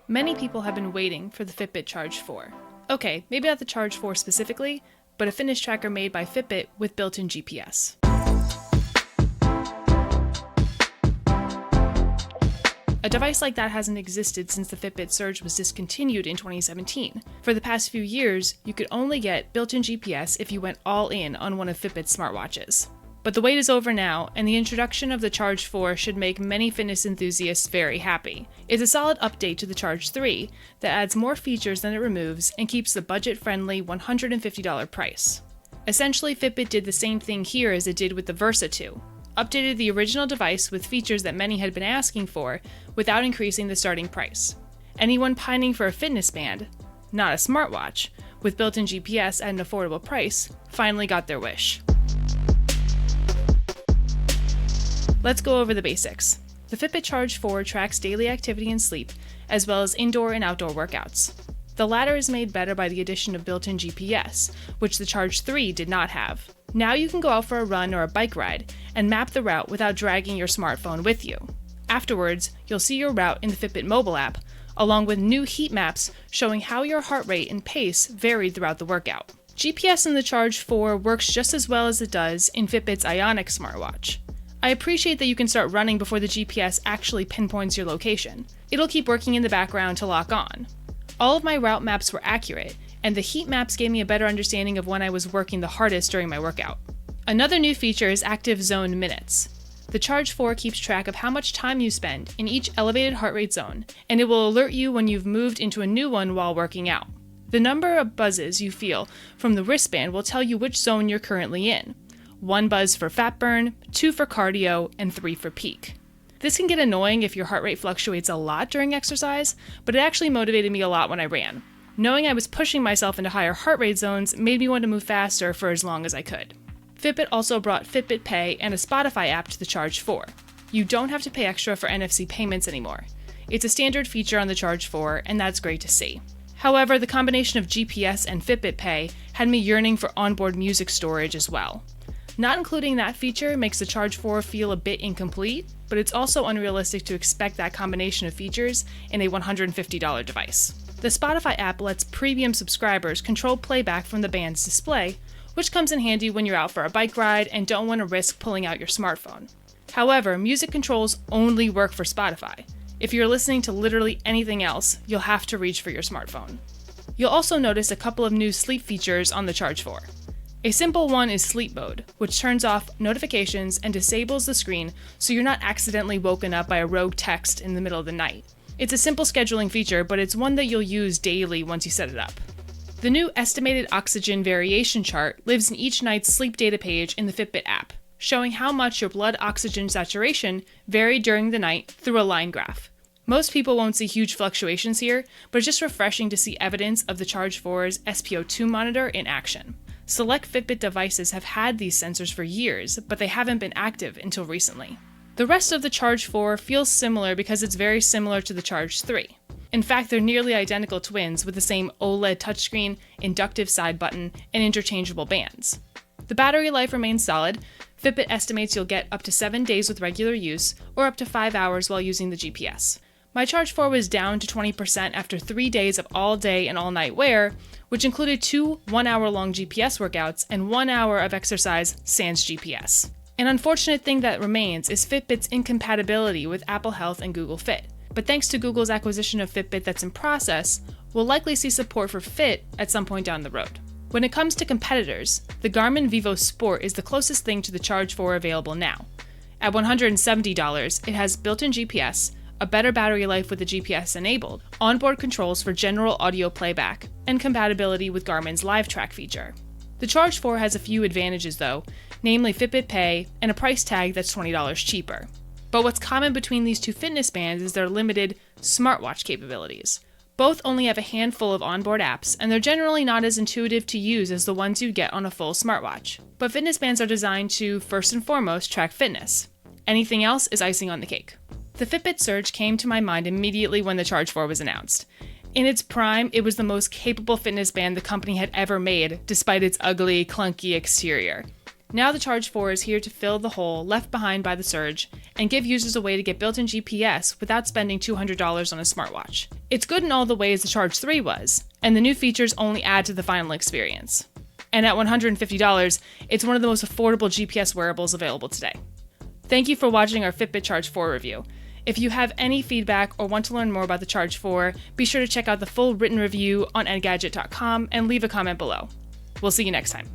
Many people have been waiting for the Fitbit Charge 4. Okay, maybe not the Charge 4 specifically, but a fitness tracker made by Fitbit with built-in GPS. A device like that hasn't existed since the Fitbit Surge was discontinued in 2017. For the past few years, you could only get built-in GPS if you went all in on one of Fitbit's smartwatches. But the wait is over now, and the introduction of the Charge 4 should make many fitness enthusiasts very happy. It's a solid update to the Charge 3 that adds more features than it removes and keeps the budget-friendly $150 price. Essentially, Fitbit did the same thing here as it did with the Versa 2. Updated the original device with features that many had been asking for without increasing the starting price. Anyone pining for a fitness band, not a smartwatch, with built-in GPS at an affordable price, finally got their wish. Let's go over the basics. The Fitbit Charge 4 tracks daily activity and sleep, as well as indoor and outdoor workouts. The latter is made better by the addition of built-in GPS, which the Charge 3 did not have. Now you can go out for a run or a bike ride and map the route without dragging your smartphone with you. Afterwards, you'll see your route in the Fitbit mobile app, along with new heat maps showing how your heart rate and pace varied throughout the workout. GPS in the Charge 4 works just as well as it does in Fitbit's Ionic smartwatch. I appreciate that you can start running before the GPS actually pinpoints your location. It'll keep working in the background to lock on. All of my route maps were accurate, and the heat maps gave me a better understanding of when I was working the hardest during my workout. Another new feature is active zone minutes. The Charge 4 keeps track of how much time you spend in each elevated heart rate zone, and it will alert you when you've moved into a new one while working out. The number of buzzes you feel from the wristband will tell you which zone you're currently in. 1 buzz for fat burn, 2 for cardio, and 3 for peak. This can get annoying if your heart rate fluctuates a lot during exercise, but it actually motivated me a lot when I ran. Knowing I was pushing myself into higher heart rate zones made me want to move faster for as long as I could. Fitbit also brought Fitbit Pay and a Spotify app to the Charge 4. You don't have to pay extra for NFC payments anymore. It's a standard feature on the Charge 4, and that's great to see. However, the combination of GPS and Fitbit Pay had me yearning for onboard music storage as well. Not including that feature makes the Charge 4 feel a bit incomplete, but it's also unrealistic to expect that combination of features in a $150 device. The Spotify app lets premium subscribers control playback from the band's display, which comes in handy when you're out for a bike ride and don't want to risk pulling out your smartphone. However, music controls only work for Spotify. If you're listening to literally anything else, you'll have to reach for your smartphone. You'll also notice a couple of new sleep features on the Charge 4. A simple one is sleep mode, which turns off notifications and disables the screen so you're not accidentally woken up by a rogue text in the middle of the night. It's a simple scheduling feature, but it's one that you'll use daily once you set it up. The new estimated oxygen variation chart lives in each night's sleep data page in the Fitbit app, showing how much your blood oxygen saturation varied during the night through a line graph. Most people won't see huge fluctuations here, but it's just refreshing to see evidence of the Charge 4's SpO2 monitor in action. Select Fitbit devices have had these sensors for years, but they haven't been active until recently. The rest of the Charge 4 feels similar because it's very similar to the Charge 3. In fact, they're nearly identical twins with the same OLED touchscreen, inductive side button, and interchangeable bands. The battery life remains solid. Fitbit estimates you'll get up to 7 days with regular use, or up to 5 hours while using the GPS. My Charge 4 was down to 20% after 3 days of all day and all night wear, which included 2 one-hour-long GPS workouts and 1 hour of exercise sans GPS. An unfortunate thing that remains is Fitbit's incompatibility with Apple Health and Google Fit. But thanks to Google's acquisition of Fitbit that's in process, we'll likely see support for Fit at some point down the road. When it comes to competitors, the Garmin Vivo Sport is the closest thing to the Charge 4 available now. At $170, it has built-in GPS, a better battery life with the GPS enabled, onboard controls for general audio playback, and compatibility with Garmin's Live Track feature. The Charge 4 has a few advantages though, namely Fitbit Pay and a price tag that's $20 cheaper. But what's common between these two fitness bands is their limited smartwatch capabilities. Both only have a handful of onboard apps, and they're generally not as intuitive to use as the ones you get on a full smartwatch. But fitness bands are designed to, first and foremost, track fitness. Anything else is icing on the cake. The Fitbit Surge came to my mind immediately when the Charge 4 was announced. In its prime, it was the most capable fitness band the company had ever made, despite its ugly, clunky exterior. Now the Charge 4 is here to fill the hole left behind by the Surge and give users a way to get built-in GPS without spending $200 on a smartwatch. It's good in all the ways the Charge 3 was, and the new features only add to the final experience. And at $150, it's one of the most affordable GPS wearables available today. Thank you for watching our Fitbit Charge 4 review. If you have any feedback or want to learn more about the Charge 4, be sure to check out the full written review on engadget.com and leave a comment below. We'll see you next time.